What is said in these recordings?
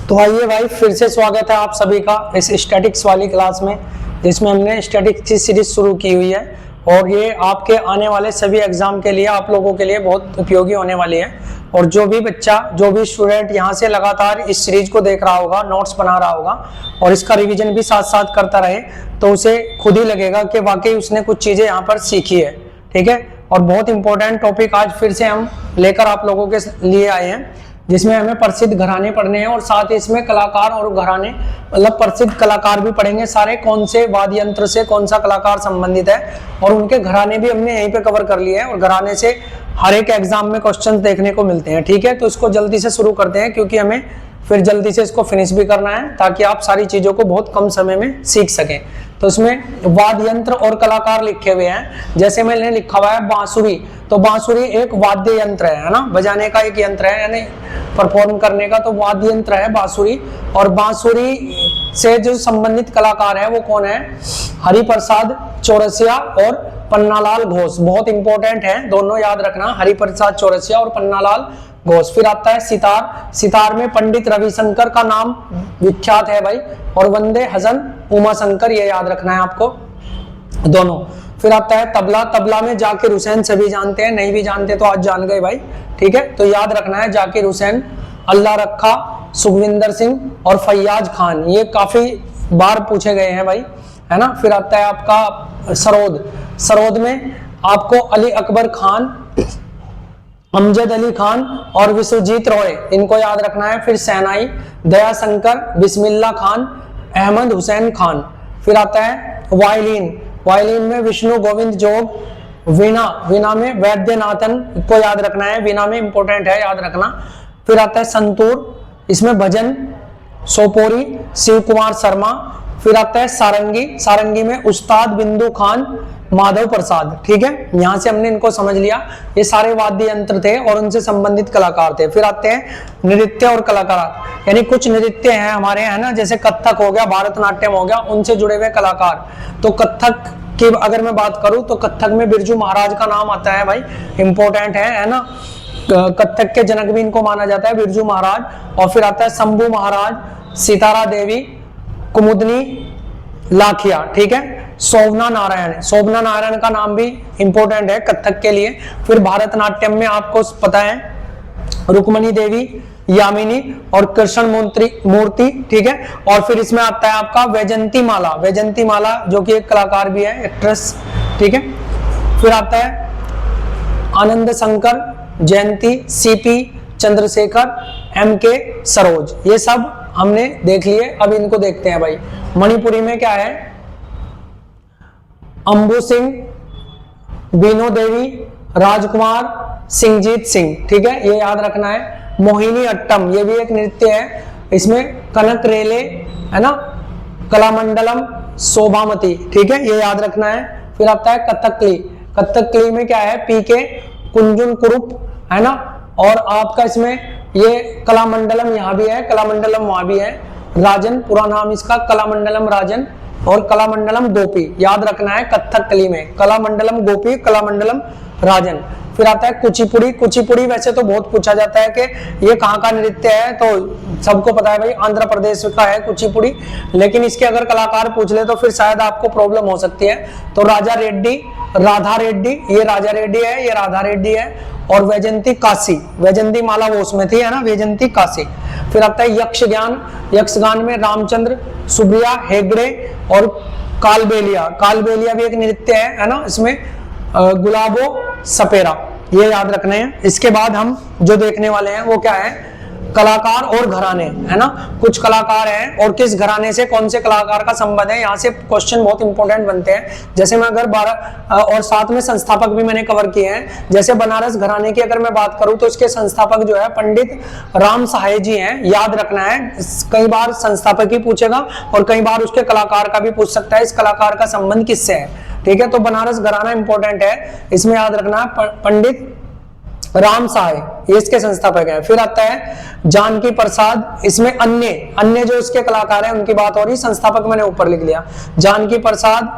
तो आइए भाई, फिर से स्वागत है आप सभी का इस स्टैटिक्स वाली क्लास में, जिसमें हमने स्टैटिक्स की सीरीज शुरू की हुई है और ये आपके आने वाले सभी एग्जाम के लिए आप लोगों के लिए बहुत उपयोगी होने वाली है। और जो भी बच्चा, जो भी स्टूडेंट यहाँ से लगातार इस सीरीज को देख रहा होगा, नोट्स बना रहा होगा और इसका रिविजन भी साथ साथ करता रहे, तो उसे खुद ही लगेगा कि वाकई उसने कुछ चीजें यहाँ पर सीखी है। ठीक है, और बहुत इंपॉर्टेंट टॉपिक आज फिर से हम लेकर आप लोगों के लिए आए हैं, जिसमें हमें प्रसिद्ध घराने पढ़ने हैं और साथ ही इसमें कलाकार और घराने, मतलब प्रसिद्ध कलाकार भी पढ़ेंगे सारे, कौन से वाद्य यंत्र से कौन सा कलाकार संबंधित है, और उनके घराने भी हमने यहीं पे कवर कर लिए हैं। और घराने से हर एक एग्जाम में क्वेश्चन देखने को मिलते हैं। ठीक है, तो इसको जल्दी से शुरू करते हैं, क्योंकि हमें फिर जल्दी से इसको फिनिश भी करना है, ताकि आप सारी चीजों को बहुत कम समय में सीख सकें। तो इसमें वाद्य यंत्र और कलाकार लिखे हुए हैं। जैसे मैंने लिखा हुआ है बांसुरी, तो बांसुरी एक वाद्य यंत्र है ना, बजाने का एक यंत्र है, यानी परफॉर्म करने का, तो वाद्य यंत्र है बांसुरी। और बांसुरी से जो संबंधित कलाकार है वो कौन है? हरिप्रसाद चौरसिया और पन्नालाल घोष। बहुत इंपॉर्टेंट है, दोनों याद रखना, हरिप्रसाद चौरसिया और पन्नालाल घोष। फिर आता है सितार। सितार में पंडित रविशंकर का नाम विख्यात है भाई, और वंदे हसन उमा शंकर, ये याद रखना है आपको दोनों। फिर आता है तबला। तबला में जाकिर हुसैन सभी जानते हैं, नहीं भी जानते तो आज जान गए भाई। ठीक है, तो याद रखना है जाकिर हुसैन, अल्लाह रखा, सुखविंदर सिंह और फैयाज खान, ये काफी बार पूछे गए हैं भाई, है ना। फिर आता है आपका सरोद। सरोद में आपको अली अकबर खान, अमजद अली खान और विश्वजीत रॉय, इनको याद रखना है। फिर सेनाई, दया शंकर, बिस्मिल्ला खान, अहमद हुसैन खान। फिर आता है वायलिन। वायलिन में विष्णु गोविंद जोग। वीणा, वीणा में वैद्यनाथन को याद रखना है, वीणा में इंपॉर्टेंट है, याद रखना। फिर आता है संतूर, इसमें भजन सोपोरी, शिव कुमार शर्मा। फिर आता है सारंगी। सारंगी में उस्ताद बिंदु खान, माधव प्रसाद। ठीक है, यहां से हमने इनको समझ लिया, ये सारे वाद्य यंत्र थे और उनसे संबंधित कलाकार थे। फिर आते हैं नृत्य और कलाकार, यानी कुछ नृत्य हैं हमारे, है ना, जैसे कथक हो गया, भरतनाट्यम हो गया, उनसे जुड़े हुए कलाकार। तो कथक की अगर मैं बात करूं तो कथक में बिरजू महाराज का नाम आता है भाई, इंपॉर्टेंट है ना। कथक के जनक भी इनको माना जाता है, बिरजू महाराज। और फिर आता है शंभू महाराज, सितारा देवी, कुमुदनी लाखिया। ठीक है, शोभना नारायण, शोभना नारायण का नाम भी इंपॉर्टेंट है कथक के लिए। फिर भरतनाट्यम में आपको पता है रुक्मणी देवी, यामिनी और कृष्ण मूर्ति। ठीक है, और फिर इसमें आता है आपका वैजंती माला। वैजंती माला जो कि एक कलाकार भी है, एक्ट्रेस। ठीक है, फिर आता है आनंद शंकर, जयंती, सीपी चंद्रशेखर, एमके सरोज। ये सब हमने देख लिए, अब इनको देखते हैं भाई। मणिपुरी में क्या है? अंबु सिंह, बीनो देवी, राजकुमार, सिंहजीत सिंह। ठीक है, ये याद रखना है। मोहिनी अट्टम, ये भी एक नृत्य है, इसमें कनक रेले, है ना, कलामंडलम, शोभामती। ठीक है, ये याद रखना है। फिर आता है कथकली। कथकली में क्या है? पीके कुंजुन कुरुप, है ना, और आपका इसमें ये कलामंडलम यहाँ भी है, कलामंडलम वहां भी है। राजन, पूरा नाम इसका कलामंडलम राजन, और कलामंडलम गोपी, याद रखना है कथकली में, कलामंडलम गोपी, कलामंडलम राजन। फिर आता है कुचिपुड़ी। कुचिपुड़ी वैसे तो बहुत पूछा जाता है कि ये कहाँ का नृत्य है, तो सबको पता है भाई आंध्र प्रदेश का है कुचिपुड़ी, लेकिन इसके अगर कलाकार पूछ ले तो फिर शायद आपको प्रॉब्लम हो सकती है। तो राजा रेड्डी, राधा रेड्डी, ये राजा रेड्डी है, ये राधा रेड्डी है। और वैजंती काशी, वैजंती माला वो उसमें थी, है ना, वैजंती काशी। फिर आता है यक्षगान। यक्षगान में रामचंद्र, सुब्रिया हेगड़े और कालबेलिया। कालबेलिया भी एक नृत्य है ना, इसमें गुलाबो सपेरा, ये याद रखने हैं। इसके बाद हम जो देखने वाले हैं वो क्या है? कलाकार और घराने, है ना। कुछ कलाकार हैं और किस घराने से कौन से कलाकार का संबंध है, यहाँ से क्वेश्चन बहुत इंपॉर्टेंट बनते हैं। जैसे मैं अगर 12 और साथ में संस्थापक भी मैंने कवर किए हैं। जैसे बनारस घराने की अगर मैं बात करूं तो इसके संस्थापक जो है पंडित राम सहाय जी हैं, याद रखना है। कई बार संस्थापक ही पूछेगा और कई बार उसके कलाकार का भी पूछ सकता है, इस कलाकार का संबंध किससे है। ठीक है, तो बनारस घराना इंपॉर्टेंट है, इसमें याद रखना पंडित राम सहाय, ये इसके संस्थापक हैं। फिर आता है जानकी प्रसाद, इसमें अन्य जो इसके कलाकार हैं उनकी बात हो रही, संस्थापक मैंने ऊपर लिख लिया। जानकी प्रसाद,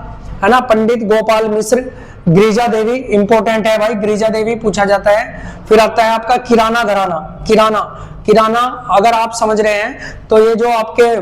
है ना, पंडित गोपाल मिश्र, गिरिजा देवी इंपॉर्टेंट है भाई, गिरिजा देवी पूछा जाता है। फिर आता है आपका किराना घराना। किराना किराना अगर आप समझ रहे हैं तो ये जो आपके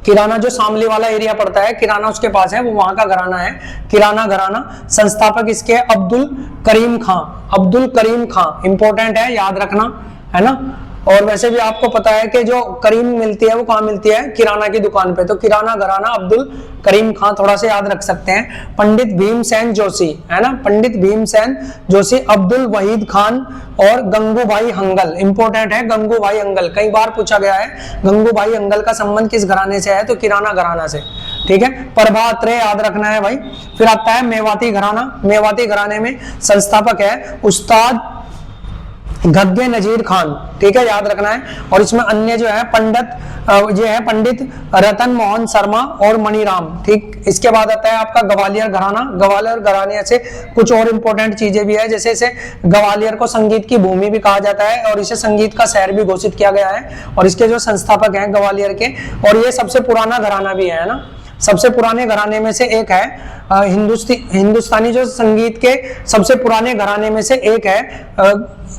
किराना जो शामली वाला एरिया पड़ता है, किराना उसके पास है, वो वहां का घराना है, किराना घराना। संस्थापक इसके अब्दुल करीम खां, अब्दुल करीम खां इंपॉर्टेंट है, याद रखना है ना। और वैसे भी आपको पता है कि जो करीम मिलती है वो कहाँ मिलती है, किराना की दुकान पे। तो किराना घराना अब्दुल करीम खां थोड़ा सा याद रख सकते हैं। पंडित भीमसेन जोशी है ना, पंडित भीमसेन जोशी, अब्दुल वहीद खान और गंगूभाई हंगल इंपॉर्टेंट है। गंगूभाई हंगल कई बार पूछा गया है, गंगूभाई हंगल का संबंध किस घराने से है, तो किराना घराना से, ठीक है। प्रभात्रय याद रखना है भाई। फिर आता है मेवाती घराना, मेवाती घराने में संस्थापक है उस्ताद गद्दे नजीर खान, ठीक है, याद रखना है। और इसमें अन्य जो है पंडित रतन मोहन शर्मा और मणिराम, ठीक। इसके बाद आता है आपका ग्वालियर घराना, ग्वालियर घराने से कुछ और इंपॉर्टेंट चीजें भी है, जैसे इसे ग्वालियर को संगीत की भूमि भी कहा जाता है और इसे संगीत का शहर भी घोषित किया गया है। और इसके जो संस्थापक हैं ग्वालियर के, और ये सबसे पुराना घराना भी है ना, सबसे पुराने घराने में से एक है। हिंदुस्तानी जो संगीत के सबसे पुराने घराने में से एक है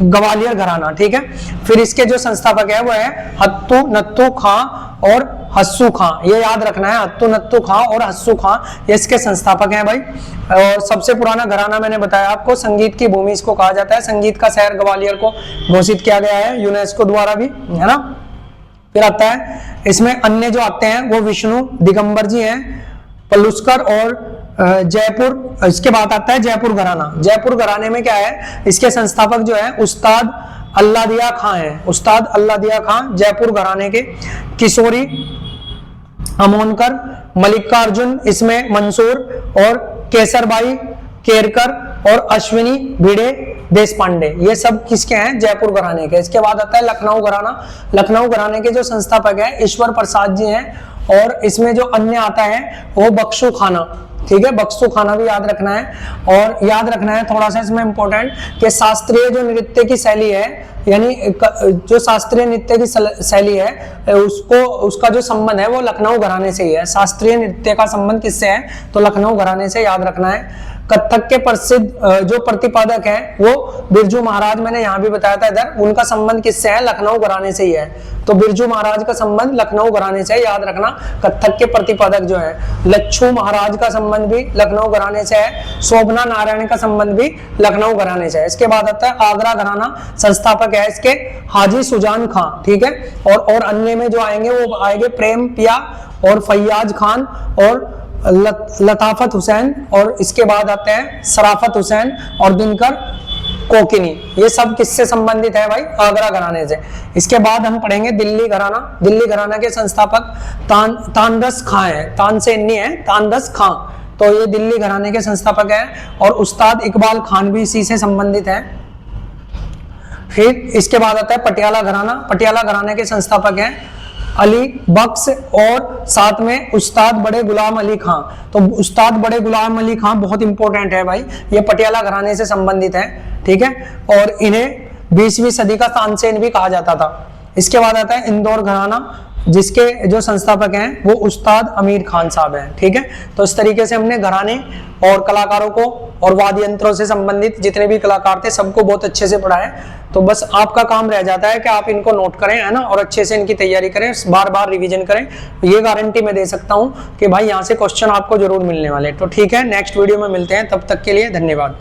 ग्वालियर घराना, ठीक है। फिर इसके जो संस्थापक है वो है हत्तू नत्थू खां और हस्सू खां, ये याद रखना है, हत्तू नत्थू खां और हस्सू खां, ये इसके संस्थापक हैं भाई। और सबसे पुराना घराना मैंने बताया आपको, संगीत की भूमि इसको कहा जाता है, संगीत का शहर ग्वालियर को घोषित किया गया है यूनेस्को द्वारा भी, है ना। फिर आता है इसमें अन्य जो आते हैं वो विष्णु दिगंबर जी हैं, पलुस्कर और जयपुर। इसके बाद आता है जयपुर घराना, जयपुर घराने में क्या है, इसके संस्थापक जो है उस्ताद अल्लादिया खां है, उस्ताद अल्लादिया खां जयपुर घराने के। किशोरी अमोनकर, मल्लिकार्जुन इसमें मंसूर और केसरबाई केरकर और अश्विनी भिड़े देश पांडे, ये सब किसके हैं, जयपुर घराने के। इसके बाद आता है लखनऊ घराना, लखनऊ घराने के जो संस्थापक है ईश्वर प्रसाद जी हैं। और इसमें जो अन्य आता है वो बख्शू खाना, ठीक है, बख्शू खाना भी याद रखना है। और याद रखना है थोड़ा सा इसमें इंपॉर्टेंट कि शास्त्रीय जो नृत्य की शैली है, यानी जो शास्त्रीय नृत्य की शैली है उसका जो संबंध है वो लखनऊ घराने से ही है। शास्त्रीय नृत्य का संबंध किससे है, तो लखनऊ घराने से, याद रखना है। कथक के प्रसिद्ध जो प्रतिपादक हैं वो बिरजू महाराज, मैंने यहाँ भी बताया था इधर, उनका संबंध किससे है, लखनऊ घराने से ही है। तो बिरजू महाराज का संबंध लखनऊ घराने से है, याद रखना। कथक के प्रतिपादक जो है, लच्छू महाराज का संबंध भी लखनऊ घराने से है, शोभना नारायण का संबंध भी लखनऊ घराने से है। इसके बाद आता है आगरा घराना, संस्थापक है इसके हाजी सुजान खां, ठीक है। और अन्य में जो आएंगे वो आएंगे प्रेम पिया और फैयाज खान और लताफत हुसैन, और इसके बाद आते हैं शराफत हुसैन और दिनकर कोकिनी, ये सब किससे संबंधित है भाई, आगरा घराने से। इसके बाद हम पढ़ेंगे दिल्ली घराना, दिल्ली घराना के संस्थापक तानरस खां है, तान से इन्नी है, तानरस खां, तो ये दिल्ली घराने के संस्थापक है। और उस्ताद इकबाल खान भी इसी से संबंधित है। फिर इसके बाद आता है पटियाला घराना, पटियाला घराने के संस्थापक हैं अली बख्श और साथ में उस्ताद बड़े गुलाम अली खां। तो उस्ताद बड़े गुलाम अली खां बहुत इंपॉर्टेंट है भाई, ये पटियाला घराने से संबंधित है, ठीक है। और इन्हें 20वीं सदी का तानसेन भी कहा जाता था। इसके बाद आता है इंदौर घराना, जिसके जो संस्थापक हैं वो उस्ताद अमीर खान साहब हैं, ठीक है। तो इस तरीके से हमने घराने और कलाकारों को और वाद्य यंत्रों से संबंधित जितने भी कलाकार थे सबको बहुत अच्छे से पढ़ाया। तो बस आपका काम रह जाता है कि आप इनको नोट करें, है ना, और अच्छे से इनकी तैयारी करें, बार बार रिवीजन करें। ये गारंटी मैं दे सकता हूँ कि भाई यहाँ से क्वेश्चन आपको जरूर मिलने वाले। तो ठीक है, नेक्स्ट वीडियो में मिलते हैं, तब तक के लिए धन्यवाद।